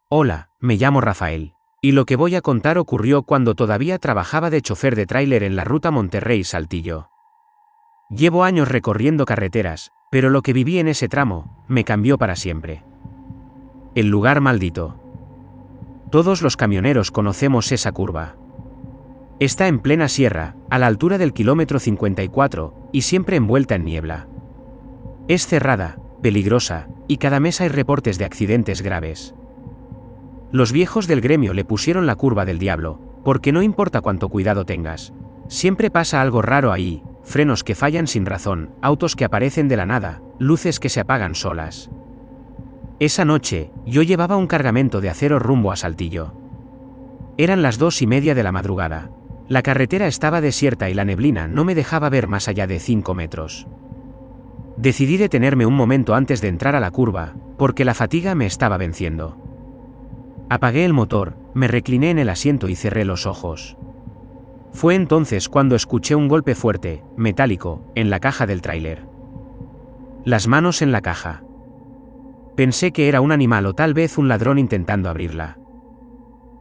Hola, me llamo Rafael. Y lo que voy a contar ocurrió cuando todavía trabajaba de chofer de tráiler en la ruta Monterrey-Saltillo. Llevo años recorriendo carreteras, pero lo que viví en ese tramo me cambió para siempre. El lugar maldito. Todos los camioneros conocemos esa curva. Está en plena sierra, a la altura del kilómetro 54, y siempre envuelta en niebla. Es cerrada, peligrosa, y cada mes hay reportes de accidentes graves. Los viejos del gremio le pusieron la curva del diablo, porque no importa cuánto cuidado tengas, siempre pasa algo raro ahí, frenos que fallan sin razón, autos que aparecen de la nada, luces que se apagan solas. Esa noche, yo llevaba un cargamento de acero rumbo a Saltillo. Eran las 2:30 de la madrugada. La carretera estaba desierta y la neblina no me dejaba ver más allá de 5 metros. Decidí detenerme un momento antes de entrar a la curva, porque la fatiga me estaba venciendo. Apagué el motor, me recliné en el asiento y cerré los ojos. Fue entonces cuando escuché un golpe fuerte, metálico, en la caja del tráiler. Las manos en la caja. Pensé que era un animal o tal vez un ladrón intentando abrirla.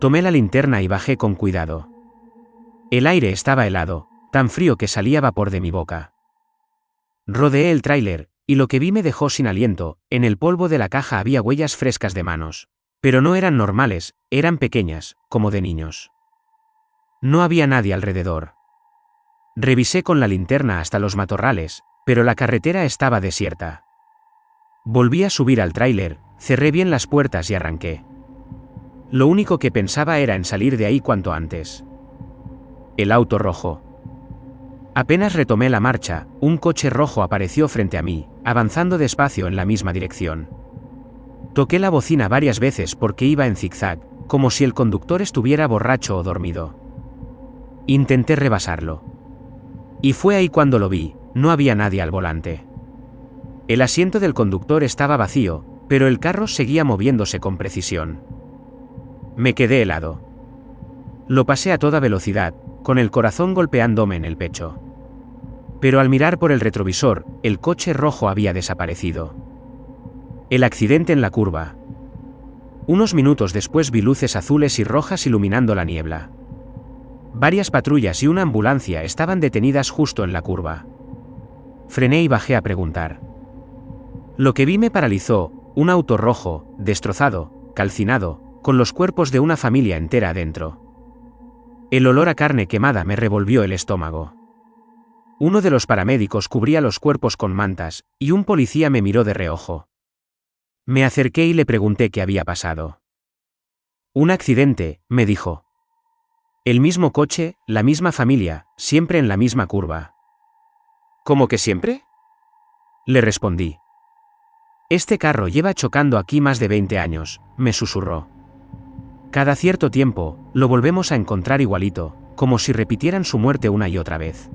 Tomé la linterna y bajé con cuidado. El aire estaba helado, tan frío que salía vapor de mi boca. Rodeé el tráiler, y lo que vi me dejó sin aliento. En el polvo de la caja había huellas frescas de manos. Pero no eran normales, eran pequeñas, como de niños. No había nadie alrededor. Revisé con la linterna hasta los matorrales, pero la carretera estaba desierta. Volví a subir al tráiler, cerré bien las puertas y arranqué. Lo único que pensaba era en salir de ahí cuanto antes. El auto rojo. Apenas retomé la marcha, un coche rojo apareció frente a mí, avanzando despacio en la misma dirección. Toqué la bocina varias veces porque iba en zigzag, como si el conductor estuviera borracho o dormido. Intenté rebasarlo. Y fue ahí cuando lo vi, no había nadie al volante. El asiento del conductor estaba vacío, pero el carro seguía moviéndose con precisión. Me quedé helado. Lo pasé a toda velocidad, con el corazón golpeándome en el pecho. Pero al mirar por el retrovisor, el coche rojo había desaparecido. El accidente en la curva. Unos minutos después vi luces azules y rojas iluminando la niebla. Varias patrullas y una ambulancia estaban detenidas justo en la curva. Frené y bajé a preguntar. Lo que vi me paralizó, un auto rojo, destrozado, calcinado, con los cuerpos de una familia entera adentro. El olor a carne quemada me revolvió el estómago. Uno de los paramédicos cubría los cuerpos con mantas, y un policía me miró de reojo. Me acerqué y le pregunté qué había pasado. Un accidente, me dijo. El mismo coche, la misma familia, siempre en la misma curva. ¿Cómo que siempre? Le respondí. Este carro lleva chocando aquí más de 20 años, me susurró. Cada cierto tiempo, lo volvemos a encontrar igualito, como si repitieran su muerte una y otra vez.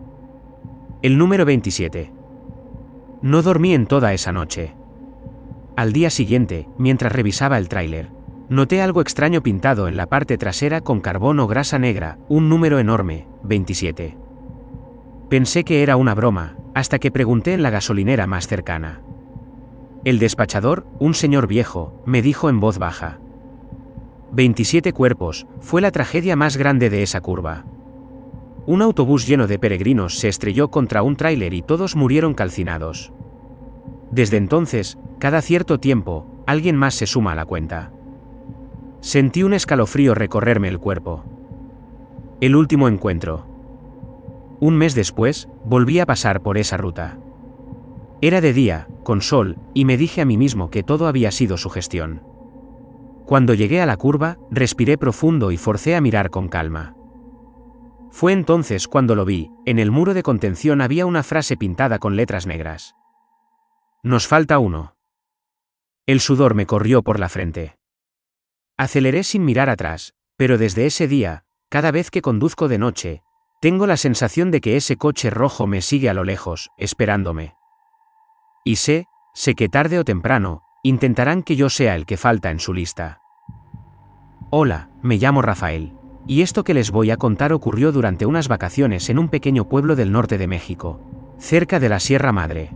El número 27. No dormí en toda esa noche. Al día siguiente, mientras revisaba el tráiler, noté algo extraño pintado en la parte trasera con carbón o grasa negra, un número enorme, 27. Pensé que era una broma, hasta que pregunté en la gasolinera más cercana. El despachador, un señor viejo, me dijo en voz baja. 27 cuerpos, fue la tragedia más grande de esa curva. Un autobús lleno de peregrinos se estrelló contra un tráiler y todos murieron calcinados. Desde entonces, cada cierto tiempo, alguien más se suma a la cuenta. Sentí un escalofrío recorrerme el cuerpo. El último encuentro. Un mes después, volví a pasar por esa ruta. Era de día, con sol, y me dije a mí mismo que todo había sido sugestión. Cuando llegué a la curva, respiré profundo y forcé a mirar con calma. Fue entonces cuando lo vi, en el muro de contención había una frase pintada con letras negras. Nos falta uno. El sudor me corrió por la frente. Aceleré sin mirar atrás, pero desde ese día, cada vez que conduzco de noche, tengo la sensación de que ese coche rojo me sigue a lo lejos, esperándome. Y sé que tarde o temprano, intentarán que yo sea el que falta en su lista. Hola, me llamo Rafael, y esto que les voy a contar ocurrió durante unas vacaciones en un pequeño pueblo del norte de México, cerca de la Sierra Madre.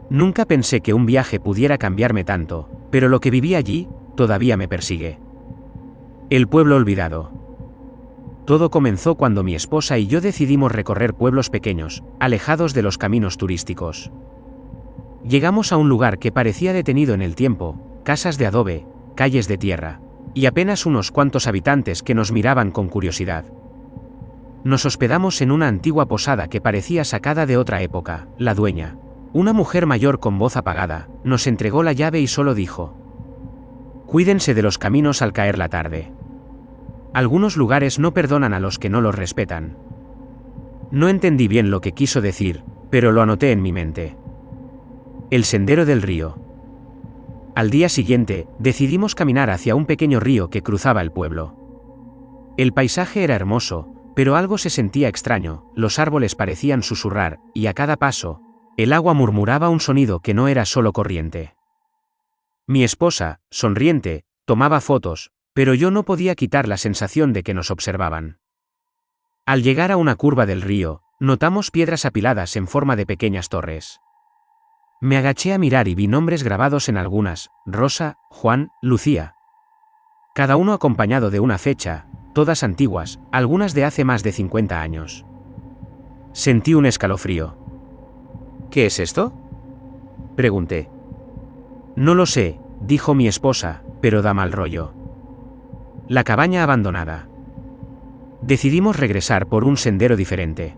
Nunca pensé que un viaje pudiera cambiarme tanto, pero lo que viví allí todavía me persigue. El pueblo olvidado. Todo comenzó cuando mi esposa y yo decidimos recorrer pueblos pequeños, alejados de los caminos turísticos. Llegamos a un lugar que parecía detenido en el tiempo, casas de adobe, calles de tierra, y apenas unos cuantos habitantes que nos miraban con curiosidad. Nos hospedamos en una antigua posada que parecía sacada de otra época. La dueña, una mujer mayor con voz apagada, nos entregó la llave y solo dijo: «Cuídense de los caminos al caer la tarde. Algunos lugares no perdonan a los que no los respetan». No entendí bien lo que quiso decir, pero lo anoté en mi mente. El sendero del río. Al día siguiente, decidimos caminar hacia un pequeño río que cruzaba el pueblo. El paisaje era hermoso, pero algo se sentía extraño, los árboles parecían susurrar, y a cada paso, el agua murmuraba un sonido que no era solo corriente. Mi esposa, sonriente, tomaba fotos, pero yo no podía quitar la sensación de que nos observaban. Al llegar a una curva del río, notamos piedras apiladas en forma de pequeñas torres. Me agaché a mirar y vi nombres grabados en algunas: Rosa, Juan, Lucía. Cada uno acompañado de una fecha, todas antiguas, algunas de hace más de 50 años. Sentí un escalofrío. «¿Qué es esto?», pregunté. «No lo sé», dijo mi esposa, «pero da mal rollo. La cabaña abandonada». Decidimos regresar por un sendero diferente.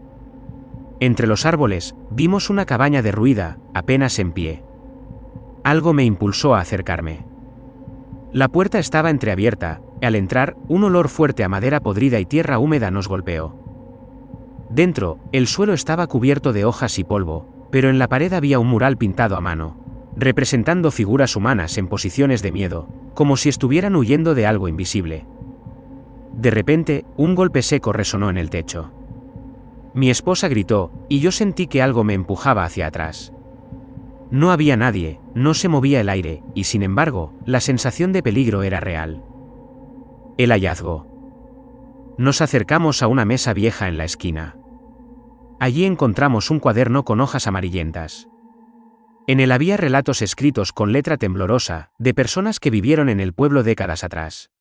Entre los árboles, vimos una cabaña derruida, apenas en pie. Algo me impulsó a acercarme. La puerta estaba entreabierta, y al entrar, un olor fuerte a madera podrida y tierra húmeda nos golpeó. Dentro, el suelo estaba cubierto de hojas y polvo, pero en la pared había un mural pintado a mano, representando figuras humanas en posiciones de miedo, como si estuvieran huyendo de algo invisible. De repente, un golpe seco resonó en el techo. Mi esposa gritó, y yo sentí que algo me empujaba hacia atrás. No había nadie, no se movía el aire, y sin embargo, la sensación de peligro era real. El hallazgo. Nos acercamos a una mesa vieja en la esquina. Allí encontramos un cuaderno con hojas amarillentas. En él había relatos escritos con letra temblorosa, de personas que vivieron en el pueblo décadas atrás.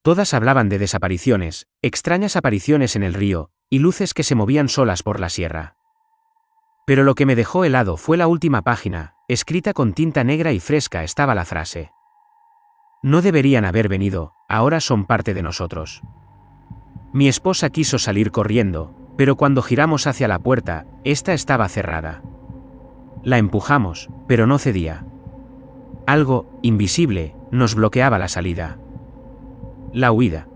Todas hablaban de desapariciones, extrañas apariciones en el río, y luces que se movían solas por la sierra. Pero lo que me dejó helado fue la última página. Escrita con tinta negra y fresca estaba la frase: «No deberían haber venido, ahora son parte de nosotros». Mi esposa quiso salir corriendo, pero cuando giramos hacia la puerta, esta estaba cerrada. La empujamos, pero no cedía. Algo, invisible, nos bloqueaba la salida. La huida.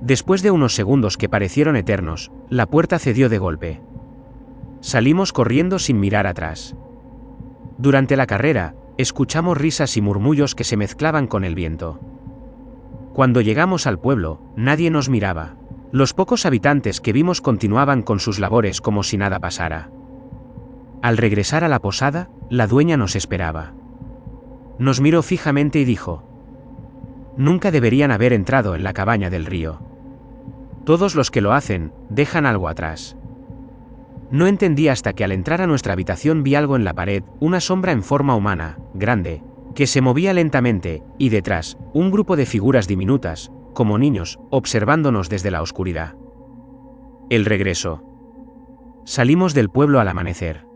Después de unos segundos que parecieron eternos, la puerta cedió de golpe. Salimos corriendo sin mirar atrás. Durante la carrera, escuchamos risas y murmullos que se mezclaban con el viento. Cuando llegamos al pueblo, nadie nos miraba. Los pocos habitantes que vimos continuaban con sus labores como si nada pasara. Al regresar a la posada, la dueña nos esperaba. Nos miró fijamente y dijo: «Nunca deberían haber entrado en la cabaña del río. Todos los que lo hacen, dejan algo atrás». No entendí hasta que al entrar a nuestra habitación vi algo en la pared, una sombra en forma humana, grande, que se movía lentamente, y detrás, un grupo de figuras diminutas, como niños, observándonos desde la oscuridad. El regreso. Salimos del pueblo al amanecer.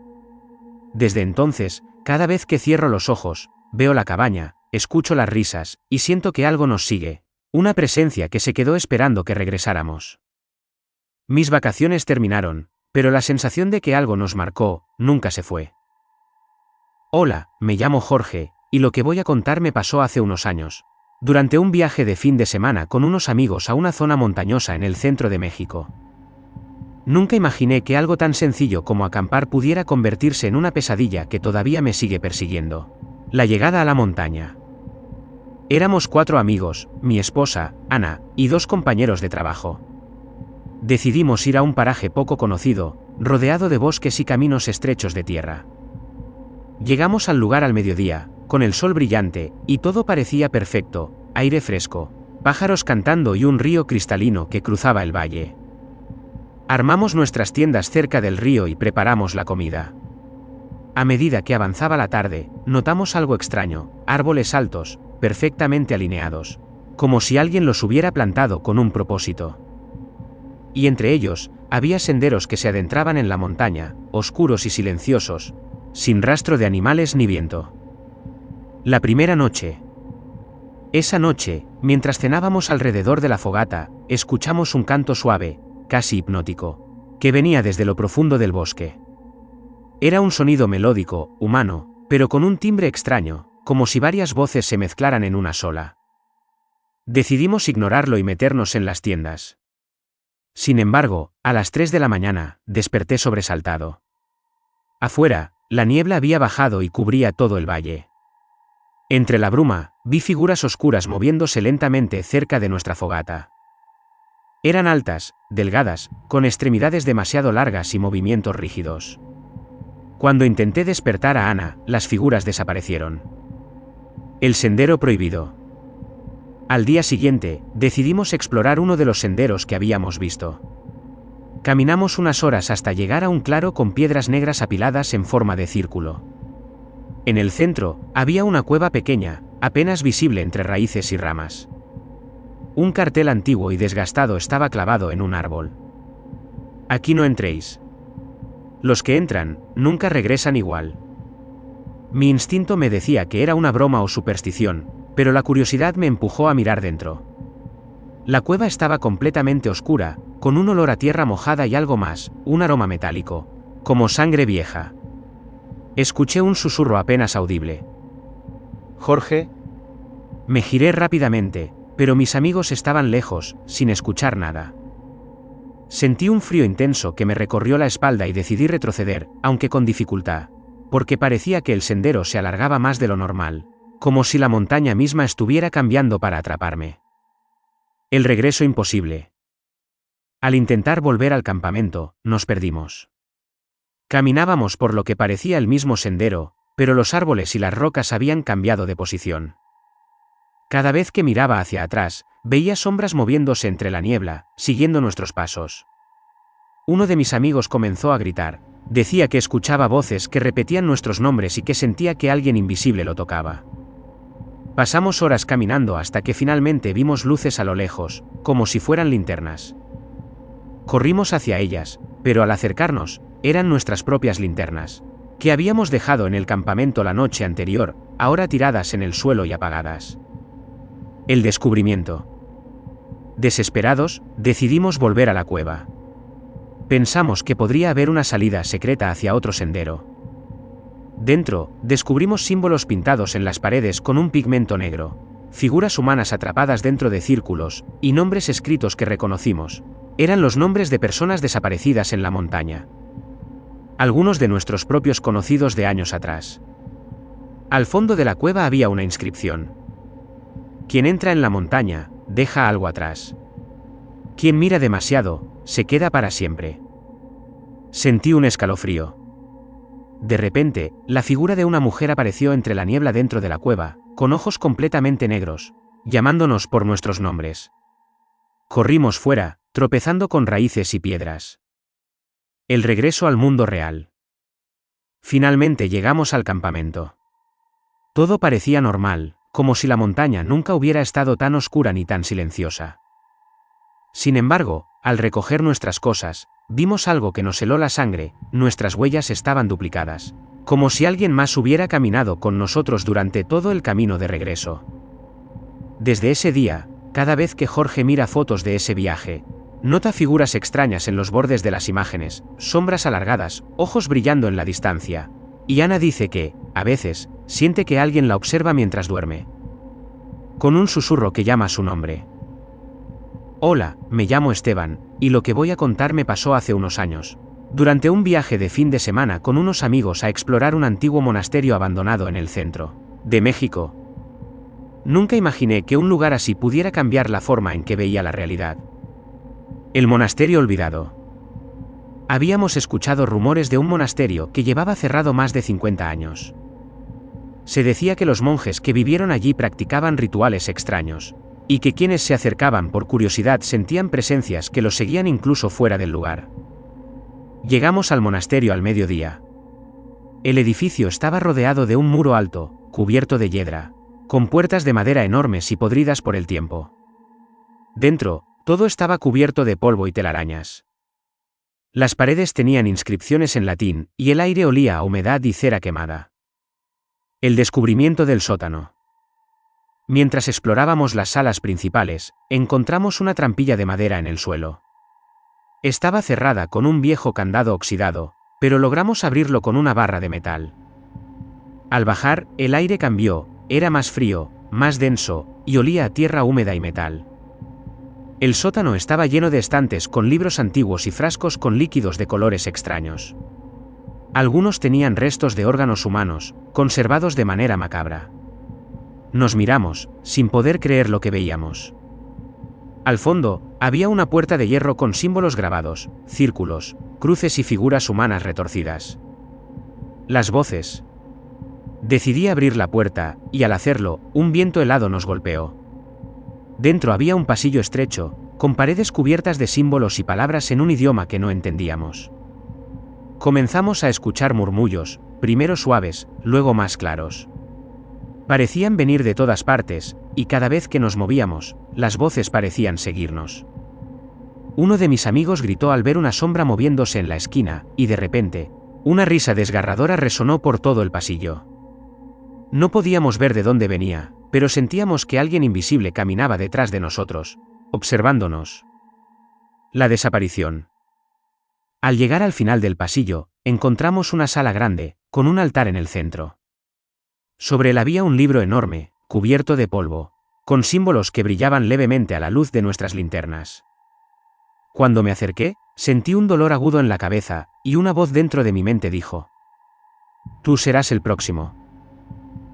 Desde entonces, cada vez que cierro los ojos, veo la cabaña, escucho las risas, y siento que algo nos sigue, una presencia que se quedó esperando que regresáramos. Mis vacaciones terminaron, pero la sensación de que algo nos marcó, nunca se fue. Hola, me llamo Jorge, y lo que voy a contar me pasó hace unos años, durante un viaje de fin de semana con unos amigos a una zona montañosa en el centro de México. Nunca imaginé que algo tan sencillo como acampar pudiera convertirse en una pesadilla que todavía me sigue persiguiendo. La llegada a la montaña. Éramos 4 amigos, mi esposa, Ana, y 2 compañeros de trabajo. Decidimos ir a un paraje poco conocido, rodeado de bosques y caminos estrechos de tierra. Llegamos al lugar al mediodía, con el sol brillante, y todo parecía perfecto: aire fresco, pájaros cantando y un río cristalino que cruzaba el valle. Armamos nuestras tiendas cerca del río y preparamos la comida. A medida que avanzaba la tarde, notamos algo extraño: árboles altos, perfectamente alineados, como si alguien los hubiera plantado con un propósito. Y entre ellos, había senderos que se adentraban en la montaña, oscuros y silenciosos, sin rastro de animales ni viento. La primera noche. Esa noche, mientras cenábamos alrededor de la fogata, escuchamos un canto suave, casi hipnótico, que venía desde lo profundo del bosque. Era un sonido melódico, humano, pero con un timbre extraño, como si varias voces se mezclaran en una sola. Decidimos ignorarlo y meternos en las tiendas. Sin embargo, a las 3 de la mañana, desperté sobresaltado. Afuera, la niebla había bajado y cubría todo el valle. Entre la bruma, vi figuras oscuras moviéndose lentamente cerca de nuestra fogata. Eran altas, delgadas, con extremidades demasiado largas y movimientos rígidos. Cuando intenté despertar a Ana, las figuras desaparecieron. El sendero prohibido. Al día siguiente, decidimos explorar uno de los senderos que habíamos visto. Caminamos unas horas hasta llegar a un claro con piedras negras apiladas en forma de círculo. En el centro, había una cueva pequeña, apenas visible entre raíces y ramas. Un cartel antiguo y desgastado estaba clavado en un árbol. Aquí no entréis. Los que entran, nunca regresan igual. Mi instinto me decía que era una broma o superstición, pero la curiosidad me empujó a mirar dentro. La cueva estaba completamente oscura, con un olor a tierra mojada y algo más, un aroma metálico, como sangre vieja. Escuché un susurro apenas audible. «Jorge». Me giré rápidamente, pero mis amigos estaban lejos, sin escuchar nada. Sentí un frío intenso que me recorrió la espalda y decidí retroceder, aunque con dificultad, porque parecía que el sendero se alargaba más de lo normal, como si la montaña misma estuviera cambiando para atraparme. El regreso imposible. Al intentar volver al campamento, nos perdimos. Caminábamos por lo que parecía el mismo sendero, pero los árboles y las rocas habían cambiado de posición. Cada vez que miraba hacia atrás, veía sombras moviéndose entre la niebla, siguiendo nuestros pasos. Uno de mis amigos comenzó a gritar, decía que escuchaba voces que repetían nuestros nombres y que sentía que alguien invisible lo tocaba. Pasamos horas caminando hasta que finalmente vimos luces a lo lejos, como si fueran linternas. Corrimos hacia ellas, pero al acercarnos, eran nuestras propias linternas, que habíamos dejado en el campamento la noche anterior, ahora tiradas en el suelo y apagadas. El descubrimiento. Desesperados, decidimos volver a la cueva. Pensamos que podría haber una salida secreta hacia otro sendero. Dentro, descubrimos símbolos pintados en las paredes con un pigmento negro, figuras humanas atrapadas dentro de círculos, y nombres escritos que reconocimos. Eran los nombres de personas desaparecidas en la montaña. Algunos de nuestros propios conocidos de años atrás. Al fondo de la cueva había una inscripción. Quien entra en la montaña, deja algo atrás. Quien mira demasiado, se queda para siempre. Sentí un escalofrío. De repente, la figura de una mujer apareció entre la niebla dentro de la cueva, con ojos completamente negros, llamándonos por nuestros nombres. Corrimos fuera, tropezando con raíces y piedras. El regreso al mundo real. Finalmente llegamos al campamento. Todo parecía normal, como si la montaña nunca hubiera estado tan oscura ni tan silenciosa. Sin embargo, al recoger nuestras cosas, vimos algo que nos heló la sangre, nuestras huellas estaban duplicadas, como si alguien más hubiera caminado con nosotros durante todo el camino de regreso. Desde ese día, cada vez que Jorge mira fotos de ese viaje, nota figuras extrañas en los bordes de las imágenes, sombras alargadas, ojos brillando en la distancia. Y Ana dice que, a veces, siente que alguien la observa mientras duerme. Con un susurro que llama su nombre. Hola, me llamo Esteban, y lo que voy a contar me pasó hace unos años. Durante un viaje de fin de semana con unos amigos a explorar un antiguo monasterio abandonado en el centro de México. Nunca imaginé que un lugar así pudiera cambiar la forma en que veía la realidad. El monasterio olvidado. Habíamos escuchado rumores de un monasterio que llevaba cerrado más de 50 años. Se decía que los monjes que vivieron allí practicaban rituales extraños, y que quienes se acercaban por curiosidad sentían presencias que los seguían incluso fuera del lugar. Llegamos al monasterio al mediodía. El edificio estaba rodeado de un muro alto, cubierto de hiedra, con puertas de madera enormes y podridas por el tiempo. Dentro, todo estaba cubierto de polvo y telarañas. Las paredes tenían inscripciones en latín, y el aire olía a humedad y cera quemada. El descubrimiento del sótano. Mientras explorábamos las salas principales, encontramos una trampilla de madera en el suelo. Estaba cerrada con un viejo candado oxidado, pero logramos abrirlo con una barra de metal. Al bajar, el aire cambió, era más frío, más denso, y olía a tierra húmeda y metal. El sótano estaba lleno de estantes con libros antiguos y frascos con líquidos de colores extraños. Algunos tenían restos de órganos humanos, conservados de manera macabra. Nos miramos, sin poder creer lo que veíamos. Al fondo, había una puerta de hierro con símbolos grabados, círculos, cruces y figuras humanas retorcidas. Las voces. Decidí abrir la puerta, y al hacerlo, un viento helado nos golpeó. Dentro había un pasillo estrecho, con paredes cubiertas de símbolos y palabras en un idioma que no entendíamos. Comenzamos a escuchar murmullos, primero suaves, luego más claros. Parecían venir de todas partes, y cada vez que nos movíamos, las voces parecían seguirnos. Uno de mis amigos gritó al ver una sombra moviéndose en la esquina, y de repente, una risa desgarradora resonó por todo el pasillo. No podíamos ver de dónde venía, pero sentíamos que alguien invisible caminaba detrás de nosotros, observándonos. La desaparición. Al llegar al final del pasillo, encontramos una sala grande, con un altar en el centro. Sobre él había un libro enorme, cubierto de polvo, con símbolos que brillaban levemente a la luz de nuestras linternas. Cuando me acerqué, sentí un dolor agudo en la cabeza, y una voz dentro de mi mente dijo: «Tú serás el próximo».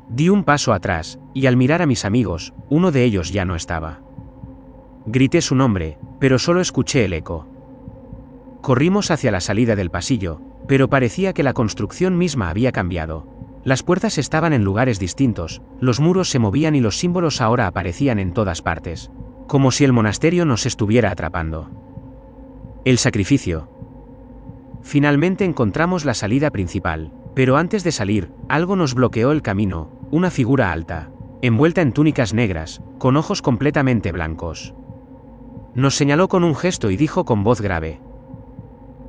Di un paso atrás, y al mirar a mis amigos, uno de ellos ya no estaba. Grité su nombre, pero solo escuché el eco. Corrimos hacia la salida del pasillo, pero parecía que la construcción misma había cambiado. Las puertas estaban en lugares distintos, los muros se movían y los símbolos ahora aparecían en todas partes, como si el monasterio nos estuviera atrapando. El sacrificio. Finalmente encontramos la salida principal, pero antes de salir, algo nos bloqueó el camino, una figura alta, envuelta en túnicas negras, con ojos completamente blancos. Nos señaló con un gesto y dijo con voz grave: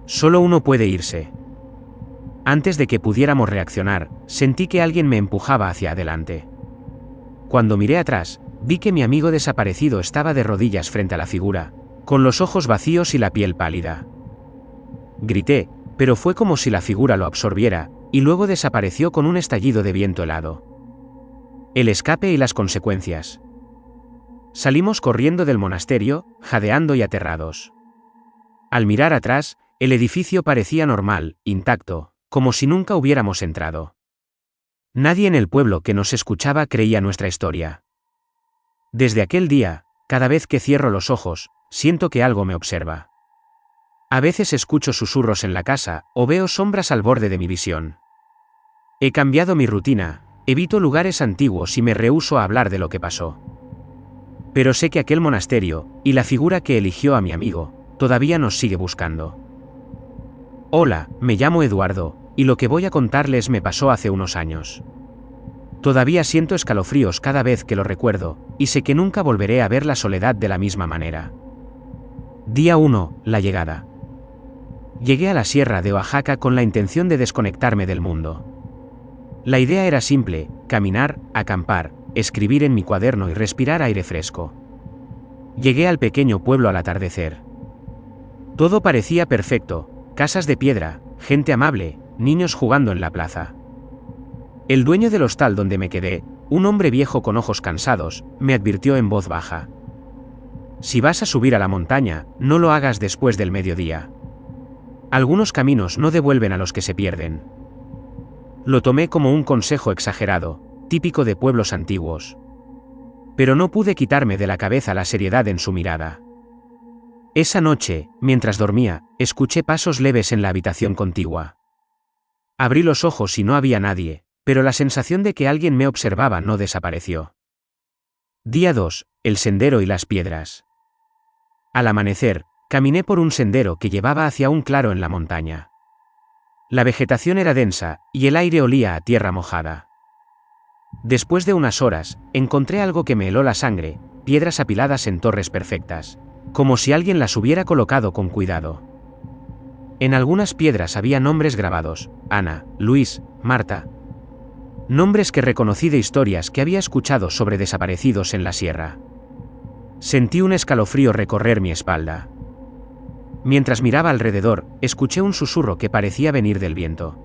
«Solo uno puede irse». Antes de que pudiéramos reaccionar, sentí que alguien me empujaba hacia adelante. Cuando miré atrás, vi que mi amigo desaparecido estaba de rodillas frente a la figura, con los ojos vacíos y la piel pálida. Grité, pero fue como si la figura lo absorbiera, y luego desapareció con un estallido de viento helado. El escape y las consecuencias. Salimos corriendo del monasterio, jadeando y aterrados. Al mirar atrás, el edificio parecía normal, intacto, como si nunca hubiéramos entrado. Nadie en el pueblo que nos escuchaba creía nuestra historia. Desde aquel día, cada vez que cierro los ojos, siento que algo me observa. A veces escucho susurros en la casa, o veo sombras al borde de mi visión. He cambiado mi rutina, evito lugares antiguos y me rehúso a hablar de lo que pasó. Pero sé que aquel monasterio, y la figura que eligió a mi amigo, todavía nos sigue buscando. Hola, me llamo Eduardo, y lo que voy a contarles me pasó hace unos años. Todavía siento escalofríos cada vez que lo recuerdo, y sé que nunca volveré a ver la soledad de la misma manera. Día 1, la llegada. Llegué a la Sierra de Oaxaca con la intención de desconectarme del mundo. La idea era simple: caminar, acampar, escribir en mi cuaderno y respirar aire fresco. Llegué al pequeño pueblo al atardecer. Todo parecía perfecto: casas de piedra, gente amable, niños jugando en la plaza. El dueño del hostal donde me quedé, un hombre viejo con ojos cansados, me advirtió en voz baja: «Si vas a subir a la montaña, no lo hagas después del mediodía. Algunos caminos no devuelven a los que se pierden». Lo tomé como un consejo exagerado, típico de pueblos antiguos. Pero no pude quitarme de la cabeza la seriedad en su mirada. Esa noche, mientras dormía, escuché pasos leves en la habitación contigua. Abrí los ojos y no había nadie, pero la sensación de que alguien me observaba no desapareció. Día 2, el sendero y las piedras. Al amanecer, caminé por un sendero que llevaba hacia un claro en la montaña. La vegetación era densa, y el aire olía a tierra mojada. Después de unas horas, encontré algo que me heló la sangre, piedras apiladas en torres perfectas, como si alguien las hubiera colocado con cuidado. En algunas piedras había nombres grabados: Ana, Luis, Marta. Nombres que reconocí de historias que había escuchado sobre desaparecidos en la sierra. Sentí un escalofrío recorrer mi espalda. Mientras miraba alrededor, escuché un susurro que parecía venir del viento.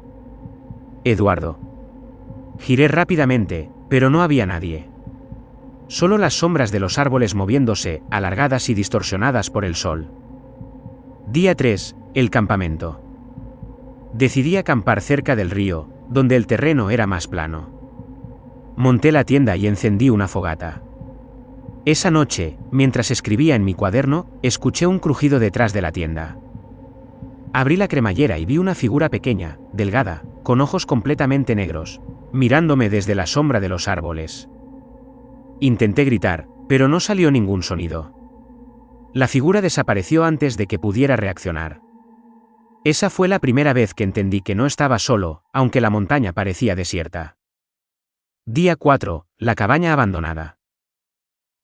Eduardo. Giré rápidamente, pero no había nadie. Solo las sombras de los árboles moviéndose, alargadas y distorsionadas por el sol. Día 3, el campamento. Decidí acampar cerca del río, donde el terreno era más plano. Monté la tienda y encendí una fogata. Esa noche, mientras escribía en mi cuaderno, escuché un crujido detrás de la tienda. Abrí la cremallera y vi una figura pequeña, delgada, con ojos completamente negros, mirándome desde la sombra de los árboles. Intenté gritar, pero no salió ningún sonido. La figura desapareció antes de que pudiera reaccionar. Esa fue la primera vez que entendí que no estaba solo, aunque la montaña parecía desierta. Día 4, la cabaña abandonada.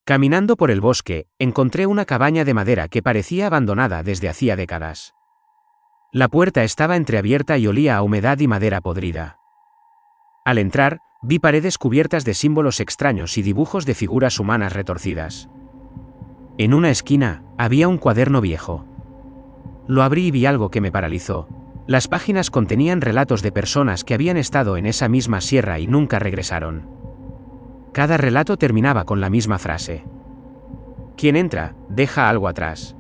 Caminando por el bosque, encontré una cabaña de madera que parecía abandonada desde hacía décadas. La puerta estaba entreabierta y olía a humedad y madera podrida. Al entrar, vi paredes cubiertas de símbolos extraños y dibujos de figuras humanas retorcidas. En una esquina, había un cuaderno viejo. Lo abrí y vi algo que me paralizó. Las páginas contenían relatos de personas que habían estado en esa misma sierra y nunca regresaron. Cada relato terminaba con la misma frase: quien entra, deja algo atrás.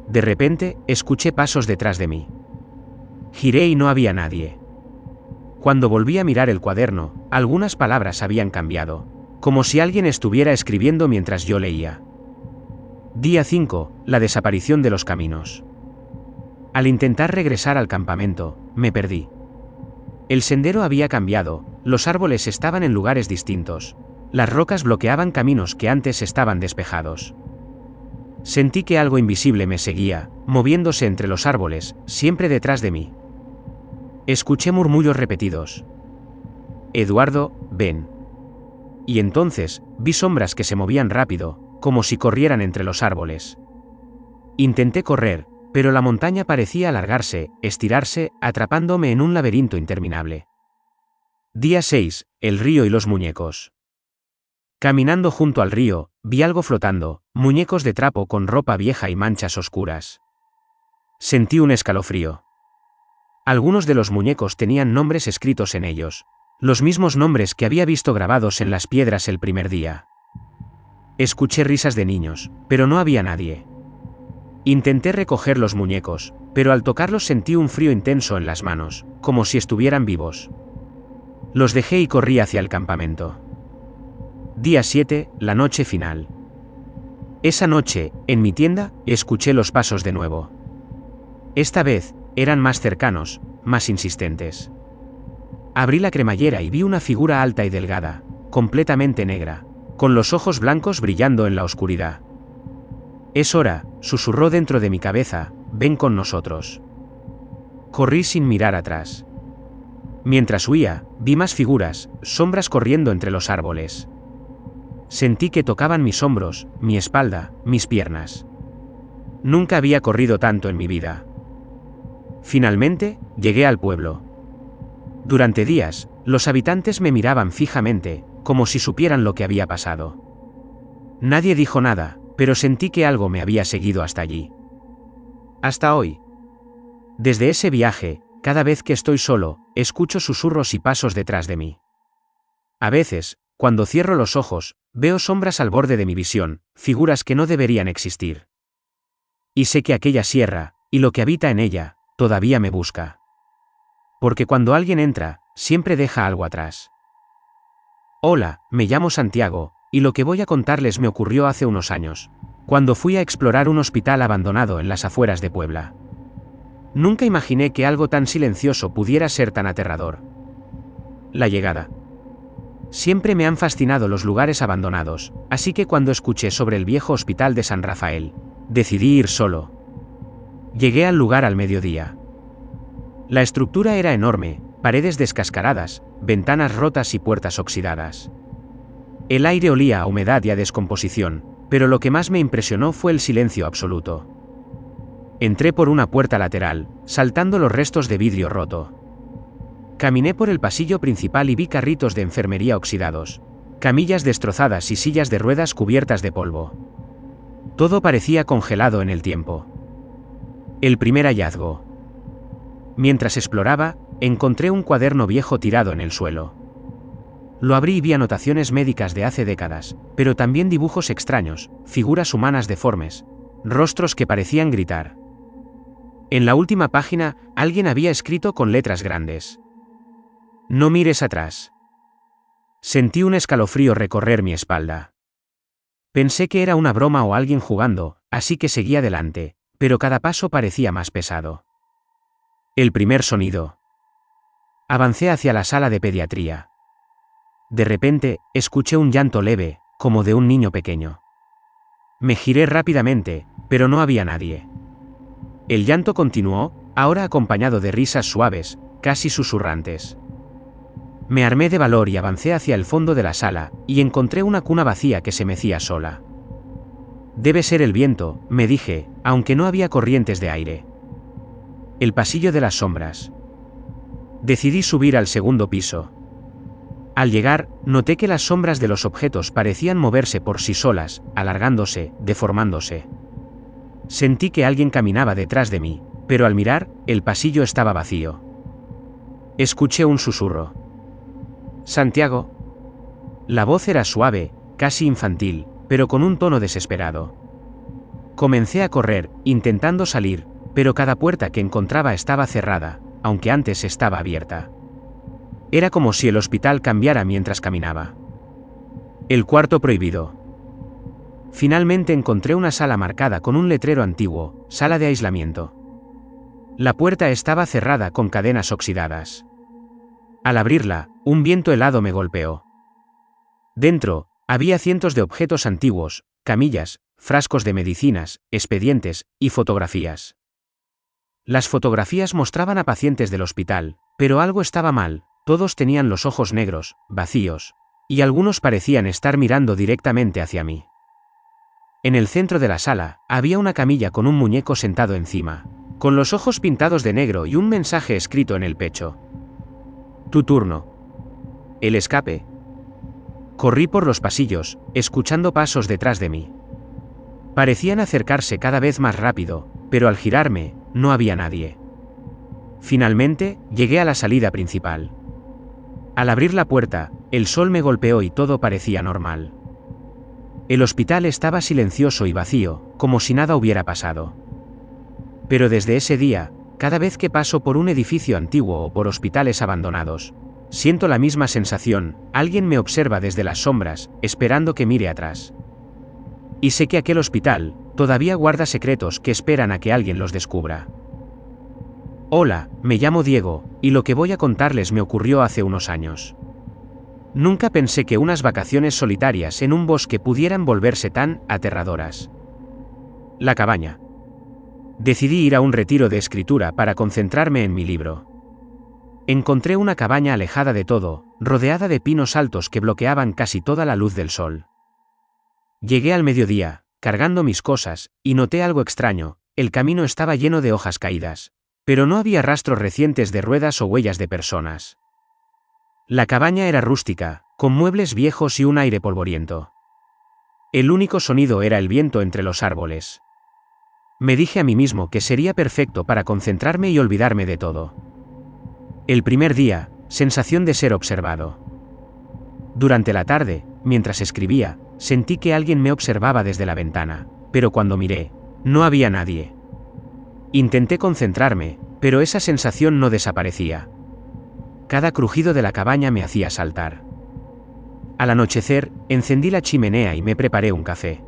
De repente, escuché pasos detrás de mí. Giré y no había nadie. Cuando volví a mirar el cuaderno, algunas palabras habían cambiado, como si alguien estuviera escribiendo mientras yo leía. Día 5, la desaparición de los caminos. Al intentar regresar al campamento, me perdí. El sendero había cambiado, los árboles estaban en lugares distintos, las rocas bloqueaban caminos que antes estaban despejados. Sentí que algo invisible me seguía, moviéndose entre los árboles, siempre detrás de mí. Escuché murmullos repetidos. Eduardo, ven. Y entonces, vi sombras que se movían rápido, como si corrieran entre los árboles. Intenté correr, pero la montaña parecía alargarse, estirarse, atrapándome en un laberinto interminable. Día 6, el río y los muñecos. Caminando junto al río, vi algo flotando, muñecos de trapo con ropa vieja y manchas oscuras. Sentí un escalofrío. Algunos de los muñecos tenían nombres escritos en ellos, los mismos nombres que había visto grabados en las piedras el primer día. Escuché risas de niños, pero no había nadie. Intenté recoger los muñecos, pero al tocarlos sentí un frío intenso en las manos, como si estuvieran vivos. Los dejé y corrí hacia el campamento. Día 7, la noche final. Esa noche, en mi tienda, escuché los pasos de nuevo. Esta vez, eran más cercanos, más insistentes. Abrí la cremallera y vi una figura alta y delgada, completamente negra, con los ojos blancos brillando en la oscuridad. Es hora, susurró dentro de mi cabeza, ven con nosotros. Corrí sin mirar atrás. Mientras huía, vi más figuras, sombras corriendo entre los árboles. Sentí que tocaban mis hombros, mi espalda, mis piernas. Nunca había corrido tanto en mi vida. Finalmente, llegué al pueblo. Durante días, los habitantes me miraban fijamente, como si supieran lo que había pasado. Nadie dijo nada, pero sentí que algo me había seguido hasta allí. Hasta hoy. Desde ese viaje, cada vez que estoy solo, escucho susurros y pasos detrás de mí. A veces, cuando cierro los ojos, veo sombras al borde de mi visión, figuras que no deberían existir. Y sé que aquella sierra, y lo que habita en ella, todavía me busca. Porque cuando alguien entra, siempre deja algo atrás. Hola, me llamo Santiago, y lo que voy a contarles me ocurrió hace unos años, cuando fui a explorar un hospital abandonado en las afueras de Puebla. Nunca imaginé que algo tan silencioso pudiera ser tan aterrador. La llegada. Siempre me han fascinado los lugares abandonados, así que cuando escuché sobre el viejo hospital de San Rafael, decidí ir solo. Llegué al lugar al mediodía. La estructura era enorme, paredes descascaradas, ventanas rotas y puertas oxidadas. El aire olía a humedad y a descomposición, pero lo que más me impresionó fue el silencio absoluto. Entré por una puerta lateral, saltando los restos de vidrio roto. Caminé por el pasillo principal y vi carritos de enfermería oxidados, camillas destrozadas y sillas de ruedas cubiertas de polvo. Todo parecía congelado en el tiempo. El primer hallazgo. Mientras exploraba, encontré un cuaderno viejo tirado en el suelo. Lo abrí y vi anotaciones médicas de hace décadas, pero también dibujos extraños, figuras humanas deformes, rostros que parecían gritar. En la última página, alguien había escrito con letras grandes: "No mires atrás". Sentí un escalofrío recorrer mi espalda. Pensé que era una broma o alguien jugando, así que seguí adelante, pero cada paso parecía más pesado. El primer sonido. Avancé hacia la sala de pediatría. De repente, escuché un llanto leve, como de un niño pequeño. Me giré rápidamente, pero no había nadie. El llanto continuó, ahora acompañado de risas suaves, casi susurrantes. Me armé de valor y avancé hacia el fondo de la sala, y encontré una cuna vacía que se mecía sola. Debe ser el viento, me dije, aunque no había corrientes de aire. El pasillo de las sombras. Decidí subir al segundo piso. Al llegar, noté que las sombras de los objetos parecían moverse por sí solas, alargándose, deformándose. Sentí que alguien caminaba detrás de mí, pero al mirar, el pasillo estaba vacío. Escuché un susurro. «Santiago». La voz era suave, casi infantil, pero con un tono desesperado. Comencé a correr, intentando salir, pero cada puerta que encontraba estaba cerrada, aunque antes estaba abierta. Era como si el hospital cambiara mientras caminaba. El cuarto prohibido. Finalmente encontré una sala marcada con un letrero antiguo: sala de aislamiento. La puerta estaba cerrada con cadenas oxidadas. Al abrirla, un viento helado me golpeó. Dentro, había cientos de objetos antiguos, camillas, frascos de medicinas, expedientes y fotografías. Las fotografías mostraban a pacientes del hospital, pero algo estaba mal. Todos tenían los ojos negros, vacíos, y algunos parecían estar mirando directamente hacia mí. En el centro de la sala, había una camilla con un muñeco sentado encima, con los ojos pintados de negro y un mensaje escrito en el pecho. «Tu turno». El escape. Corrí por los pasillos, escuchando pasos detrás de mí. Parecían acercarse cada vez más rápido, pero al girarme, no había nadie. Finalmente, llegué a la salida principal. Al abrir la puerta, el sol me golpeó y todo parecía normal. El hospital estaba silencioso y vacío, como si nada hubiera pasado. Pero desde ese día, cada vez que paso por un edificio antiguo o por hospitales abandonados, siento la misma sensación: alguien me observa desde las sombras, esperando que mire atrás. Y sé que aquel hospital todavía guarda secretos que esperan a que alguien los descubra. Hola, me llamo Diego, y lo que voy a contarles me ocurrió hace unos años. Nunca pensé que unas vacaciones solitarias en un bosque pudieran volverse tan aterradoras. La cabaña. Decidí ir a un retiro de escritura para concentrarme en mi libro. Encontré una cabaña alejada de todo, rodeada de pinos altos que bloqueaban casi toda la luz del sol. Llegué al mediodía, cargando mis cosas, y noté algo extraño: el camino estaba lleno de hojas caídas, pero no había rastros recientes de ruedas o huellas de personas. La cabaña era rústica, con muebles viejos y un aire polvoriento. El único sonido era el viento entre los árboles. Me dije a mí mismo que sería perfecto para concentrarme y olvidarme de todo. El primer día, sensación de ser observado. Durante la tarde, mientras escribía, sentí que alguien me observaba desde la ventana, pero cuando miré, no había nadie. Intenté concentrarme, pero esa sensación no desaparecía. Cada crujido de la cabaña me hacía saltar. Al anochecer, encendí la chimenea y me preparé un café.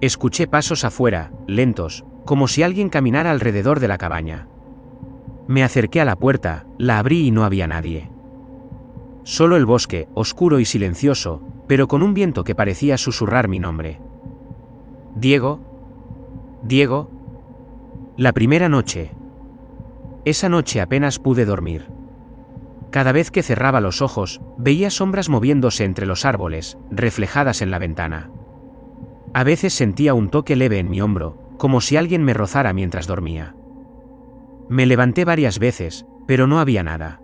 Escuché pasos afuera, lentos, como si alguien caminara alrededor de la cabaña. Me acerqué a la puerta, la abrí y no había nadie. Solo el bosque, oscuro y silencioso, pero con un viento que parecía susurrar mi nombre. «Diego. Diego». La primera noche. Esa noche apenas pude dormir. Cada vez que cerraba los ojos, veía sombras moviéndose entre los árboles, reflejadas en la ventana. A veces sentía un toque leve en mi hombro, como si alguien me rozara mientras dormía. Me levanté varias veces, pero no había nada.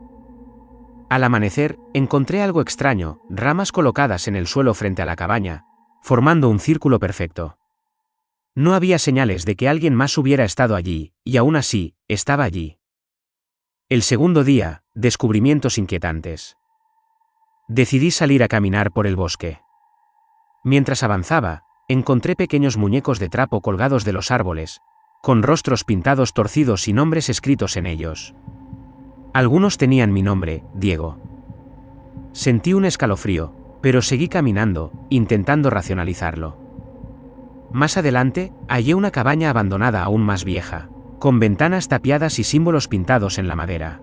Al amanecer, encontré algo extraño, ramas colocadas en el suelo frente a la cabaña, formando un círculo perfecto. No había señales de que alguien más hubiera estado allí, y aún así, estaba allí. El segundo día, descubrimientos inquietantes. Decidí salir a caminar por el bosque. Mientras avanzaba, encontré pequeños muñecos de trapo colgados de los árboles, con rostros pintados torcidos y nombres escritos en ellos. Algunos tenían mi nombre, Diego. Sentí un escalofrío, pero seguí caminando, intentando racionalizarlo. Más adelante, hallé una cabaña abandonada aún más vieja, con ventanas tapiadas y símbolos pintados en la madera.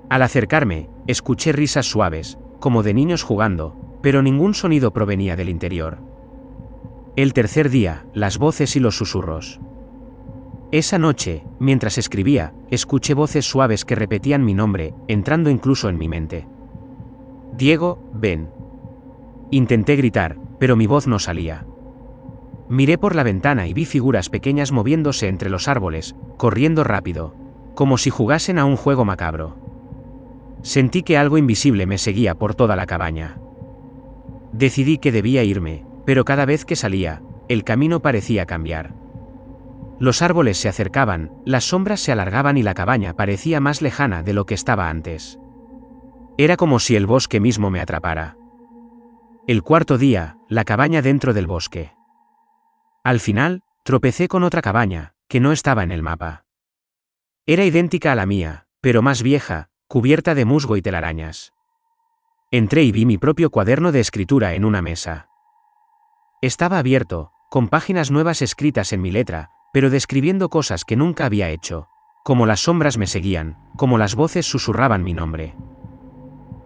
Al acercarme, escuché risas suaves, como de niños jugando, pero ningún sonido provenía del interior. El tercer día, las voces y los susurros. Esa noche, mientras escribía, escuché voces suaves que repetían mi nombre, entrando incluso en mi mente. Diego, ven. Intenté gritar, pero mi voz no salía. Miré por la ventana y vi figuras pequeñas moviéndose entre los árboles, corriendo rápido, como si jugasen a un juego macabro. Sentí que algo invisible me seguía por toda la cabaña. Decidí que debía irme, pero cada vez que salía, el camino parecía cambiar. Los árboles se acercaban, las sombras se alargaban y la cabaña parecía más lejana de lo que estaba antes. Era como si el bosque mismo me atrapara. El cuarto día, la cabaña dentro del bosque. Al final, tropecé con otra cabaña, que no estaba en el mapa. Era idéntica a la mía, pero más vieja, cubierta de musgo y telarañas. Entré y vi mi propio cuaderno de escritura en una mesa. Estaba abierto, con páginas nuevas escritas en mi letra, pero describiendo cosas que nunca había hecho, como las sombras me seguían, como las voces susurraban mi nombre.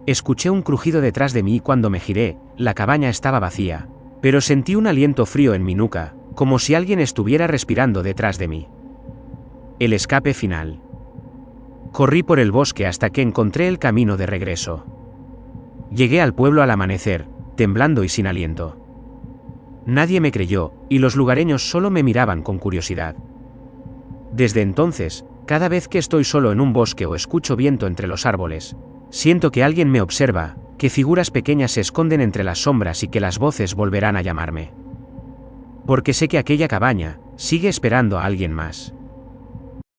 Escuché un crujido detrás de mí y cuando me giré, la cabaña estaba vacía, pero sentí un aliento frío en mi nuca, como si alguien estuviera respirando detrás de mí. El escape final. Corrí por el bosque hasta que encontré el camino de regreso. Llegué al pueblo al amanecer, temblando y sin aliento. Nadie me creyó, y los lugareños solo me miraban con curiosidad. Desde entonces, cada vez que estoy solo en un bosque o escucho viento entre los árboles, siento que alguien me observa, que figuras pequeñas se esconden entre las sombras y que las voces volverán a llamarme. Porque sé que aquella cabaña sigue esperando a alguien más.